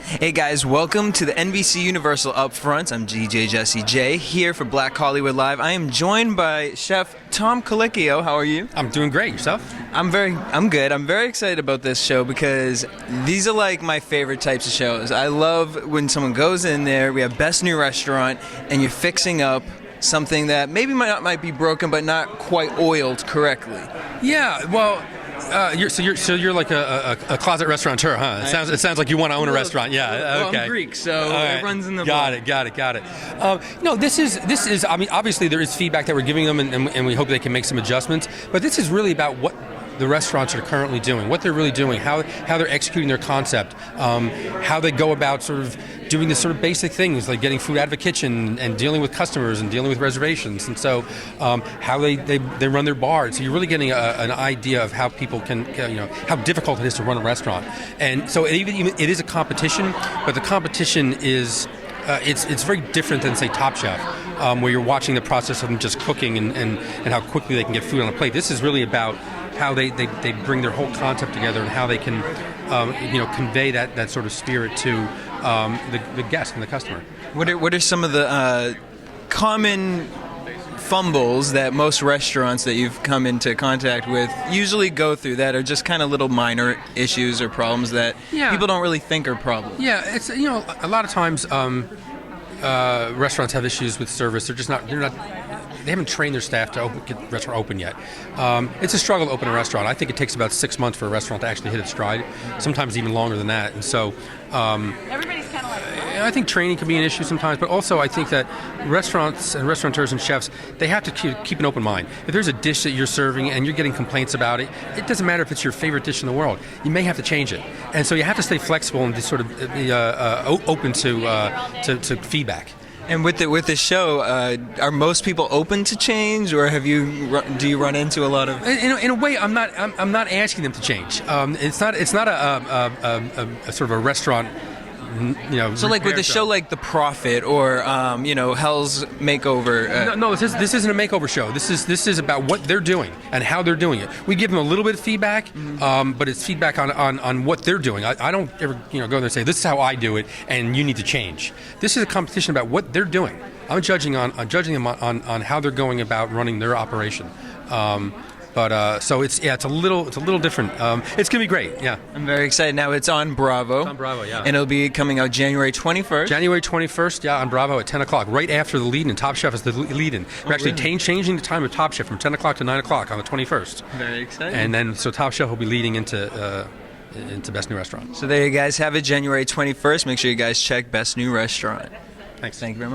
Hey guys, welcome to the NBCUniversal Upfront. I'm DJ Jesse J here for Black Hollywood Live. I am joined by Chef Tom Colicchio. How are you? I'm doing great. Yourself? I'm good. I'm very excited about this show because these are like my favorite types of shows. I love when someone goes in there, we have Best New Restaurant, and you're fixing up something that maybe might be broken but not quite oiled correctly. Yeah, well, you're like a closet restaurateur, huh? It sounds like you want to own a restaurant. Yeah, well, okay. I'm Greek, so it runs in the blood. Got it. This is. I mean, obviously there is feedback that we're giving them, and we hope they can make some adjustments. But this is really about what the restaurants are currently doing, what they're really doing, how they're executing their concept, how they go about sort of doing the sort of basic things like getting food out of a kitchen and dealing with customers and dealing with reservations, and so how they run their bar. So you're really getting an idea of how people can, how difficult it is to run a restaurant. And so it is a competition, but the competition is it's very different than, say, Top Chef, where you're watching the process of them just cooking and how quickly they can get food on a plate. This is really about how they bring their whole concept together and how they can convey that sort of spirit to the guest and the customer. What are some of the common fumbles that most restaurants that you've come into contact with usually go through that are just kind of little minor issues or problems that people don't really think are problems? Yeah, it's a lot of times restaurants have issues with service. They haven't trained their staff to get the restaurant open yet. It's a struggle to open a restaurant. I think it takes about 6 months for a restaurant to actually hit its stride, sometimes even longer than that. And so everybody's kind of like, I think training can be an issue sometimes, but also I think that restaurants and restaurateurs and chefs, they have to keep an open mind. If there's a dish that you're serving and you're getting complaints about it, it doesn't matter if it's your favorite dish in the world. You may have to change it. And so you have to stay flexible and just sort of be open to feedback. And with the show, are most people open to change, or do you run into a lot of? In a way, I'm not asking them to change. It's not a sort of a restaurant. So like with the show like The Prophet or Hell's Makeover. No, this isn't a makeover show. This is about what they're doing and how they're doing it. We give them a little bit of feedback, but it's feedback on what they're doing. I don't ever go there and say this is how I do it and you need to change. This is a competition about what they're doing. I'm judging them on how they're going about running their operation. But so it's a little different. It's gonna be great. Yeah, I'm very excited. Now it's on Bravo. It's on Bravo, yeah. And it'll be coming out January 21st. January 21st, yeah, on Bravo at 10 o'clock, right after the lead-in. Top Chef is the lead-in. We're actually changing the time of Top Chef from 10 o'clock to 9 o'clock on the 21st. Very exciting. And then so Top Chef will be leading into Best New Restaurant. So there you guys have it, January 21st. Make sure you guys check Best New Restaurant. Thanks. Thank you very much.